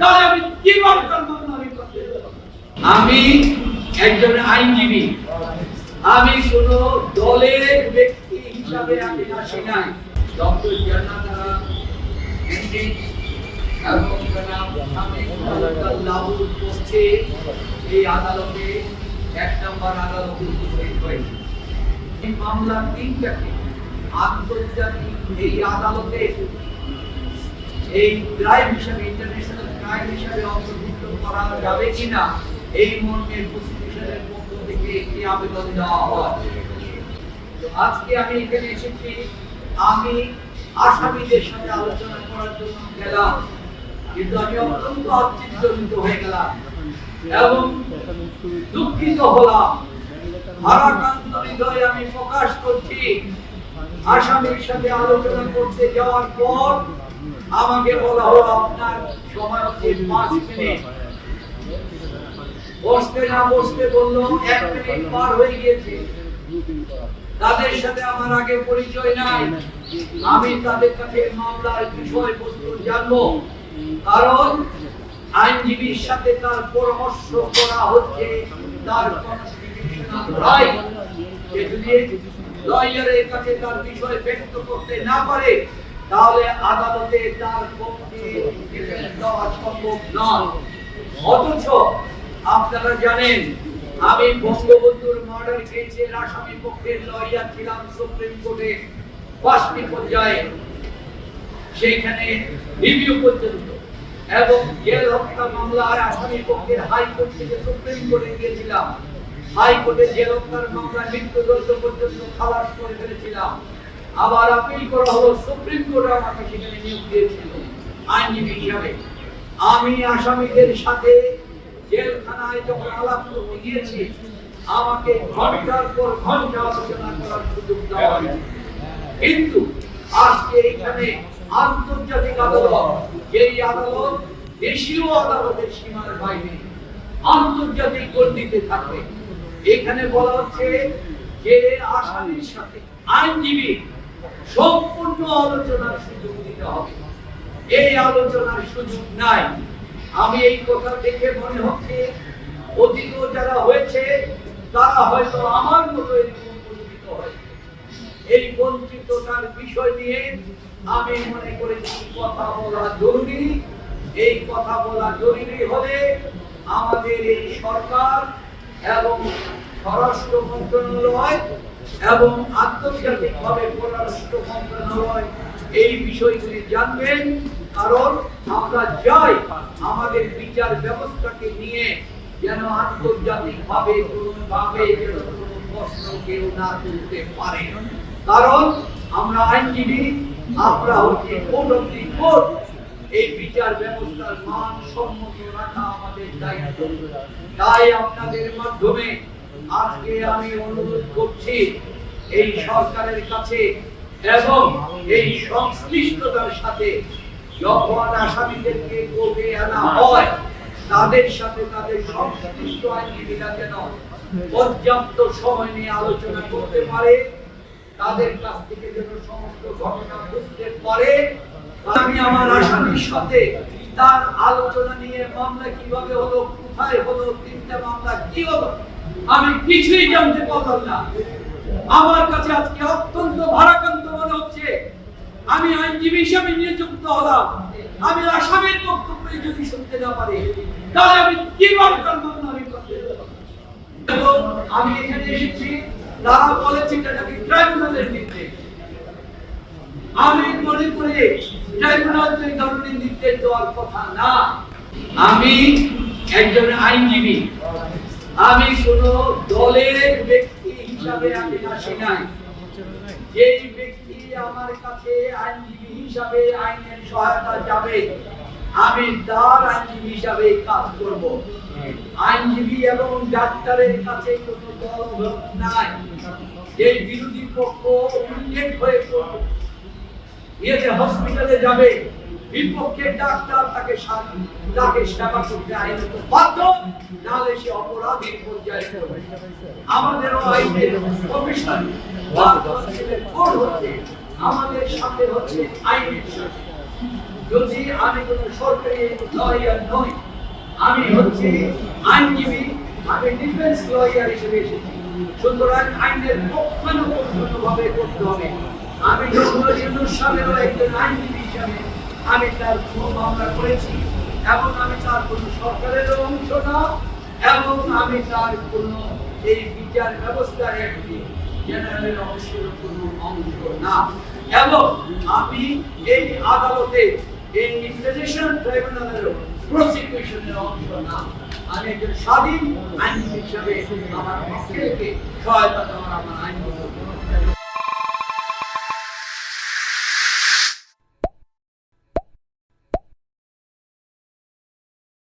তাহলে আমি কিভাবে তার মামলা করতে পারবো? আমি একজন আইনজীবী, আমি কোন দলের ব্যক্তি হিসাবে আমি আসি নাই। ডক্টর জান্নাতারা এমডি এবং জনাব শামীম লাবুর পক্ষে এই আদালতে ১ নম্বর আদালতে উপস্থিত হয়েছে। এই মামলা ৩টাকে আন্তর্জাতিক এই আদালতে এই ক্রাইম হিসাবে, ইন্টারন্যাশনাল ক্রাইম হিসাবে অন্তর্ভুক্ত করা যাবে কিনা এই মর্মে প্রসিকিউশনের পক্ষ থেকে একটি আবেদন দেওয়া হয়। আজকে আমি এখানে এসেছি, আমি আসামিদের সাথে আলোচনা করার জন্য গেলাম, কিন্তু আমি অত্যন্ত আশ্চর্যজনিত হয়ে গেলাম এবং দুঃখিত হলাম। ভারাক্রান্ত হৃদয়ে আমি প্রকাশ করছি, আসামির সাথে আলোচনা করতে যাওয়ার পর আমাকে বলা হলো আপনার সময় হচ্ছে 5 মিনিট। বসতে না বসতে বললো 1 মিনিট পার হয়ে গিয়েছে। তাদের সাথে আমার আগে পরিচয় নাই, আমি তাদের কাছে মামলার বিষয়বস্তু জানবো, কারণ আইনজীবীর সাথে তার পরামর্শ করা হচ্ছে তার কনস্টিটিউশনাল রাইট। যে যদি লয়ারের কাছে তার বিষয় ব্যক্ত করতে না পারে তাহলে আদালতে তার পক্ষে দেওয়া সম্ভব নয়। অথচ আপনারা জানেন আমি বঙ্গবন্ধুর মার্ডার কেসের আসামি পক্ষের লয়ার ছিলাম সুপ্রিম কোর্টে 5টি পর্যায়ে, সেখানে রিভিউ পর্যন্ত, এবং জেল হত্যা মামলার আসামি পক্ষের হাইকোর্ট থেকে সুপ্রিম কোর্টে গিয়েছিলাম। হাইকোর্টে জেল হত্যার মামলা মৃত্যুদণ্ড পর্যন্ত খালাস করে ফেলেছিলাম। আবার আপিল করা হলো, সুপ্রিম কোর্টে আমাকে সেখানে নিয়োগ দিয়েছিল আইনজীবী হিসাবে। আমি আসামিদের সাথে জেলখানায় যখন আলাপ করতে গিয়েছি, আমাকে ঘন্টার পর ঘন্টা আলোচনা করার সুযোগ দেওয়া হয়েছে। কিন্তু আজকে এখানে আন্তর্জাতিক আদালত, এই আদালত দেশীয় আদালতের সীমার বাইরে, আন্তর্জাতিক গণ্ডিতে থাকবে। এখানে বলা হচ্ছে যে আসামির সাথে আইনজীবী সম্পূর্ণ আলোচনার সুযোগ দিতে হবে। এই আলোচনার সুযোগ নাই। আমি এই কথা দেখে মনে হচ্ছে অতীত যারা হয়েছে তারা হয়তো আমার মতো এরকম বঞ্চিত হয়। এই বঞ্চিততার বিষয় নিয়ে আমি মনে করেছি কথা বলা জরুরি। এই কথা বলা জরুরি হলে আমাদের এই সরকার এবং স্বরাষ্ট্র মন্ত্রণালয় এবং আন্তর্জাতিকভাবে পররাষ্ট্র মন্ত্রণালয় এই বিষয়গুলি জানবেন, কারণ আমরা চাই আমাদের বিচার ব্যবস্থাকে নিয়ে যেন আন্তর্জাতিকভাবে কোনোভাবে যেন কোনো প্রশ্ন কেউ না তুলতে পারে। কারণ আমরা আইনজীবী, আমরা হচ্ছে কোর্ট অফ দি কোর্ট। এই বিচার ব্যবস্থার মান সম্মত রাখা আমাদের দায়িত্ব। তাই আপনাদের মাধ্যমে আজকে আমি অনুরোধ করছি এই সরকারের কাছে এবং এই সংশ্লিষ্টতার সাথে যখন আসামিদেরকে কোর্টে আনা হয় তাদের সাথে তাদের সংশ্লিষ্ট আইনজীবীরা যেন পর্যাপ্ত সময় নিয়ে আলোচনা করতে পারে, তাদের কাছ থেকে যেন সমস্ত ঘটনা বুঝতে পারে। আমি আমার আসামির সাথে তার আলোচনা নিয়ে মামলা কিভাবে হলো, কোথায় হলো, 3টা মামলা কি হলো, আমি কিছুই জানতে পারলাম না। আমার কাছে আজকে অত্যন্ত ভারাক্রান্ত মনে হচ্ছে। আমি আইনজীবী হিসাবে নিযুক্ত হলাম, আমি আসামির বক্তব্য যদি শুনতে না পারি তাহলে আমি কিভাবে তার মামলা করতে পারবো? আমি এখানে এসেছি, তারা বলেছে এটা নাকি ট্রাইব্যুনালের নির্দেশ। আমি মনে করি ট্রাইব্যুনাল এই ধরনের নির্দেশ দেওয়ার কথা না। আমি একজন আইনজীবী, আমি কোন দলের ব্যক্তি হিসাবে আমি আসি নাই। যেই ব্যক্তি আমার কাছে আইনজীবী হিসাবে আইনের সহায়তা যাবে, আমি তার আইনজীবী হিসাবে কাজ করব। আইনজীবী এবং ডাক্তারের কাছে কোনো দল নাই। যে বিরোধী পক্ষ উল্লেখ হয়ে হসপিটালে যাবে, বিপক্ষে ডাক্তার তাকে সেবা করতে আইনত বাধ্য, নাহলে সে অপরাধীর পর্যায়ে পড়বে। আমাদেরও আইনের কমিশন বা কোর্ট হচ্ছে আমাদের সাথে হচ্ছে আইনের সাথে। যদি আমি কোনো সরকারি লয়ার নই, আমি হচ্ছি আইনজীবী, আমি ডিফেন্স লয়ার হিসেবে এসেছি। সুতরাং আইনের পক্ষানুপক্ষভাবে করতে হবে। আমি ডক্টর ইউনূস সাহেবেরও একজন আইনজীবী হিসাবে আমি তার মামলা করেছি এবং আমি তার কোনো সরকারের অংশ না এবং আমি তার কোনো এই বিচার ব্যবস্থার একটি জেনারেল অংশের কোনো অংশ না এবং আমি এই আদালতে এই ফেডারেশন ট্রাইব্যুনালের প্রসিকিউশনের অংশ না। আমি একজন স্বাধীন আইনজীবী হিসাবে আমার পক্ষে সহায়তা দেওয়ার আমার আইনগত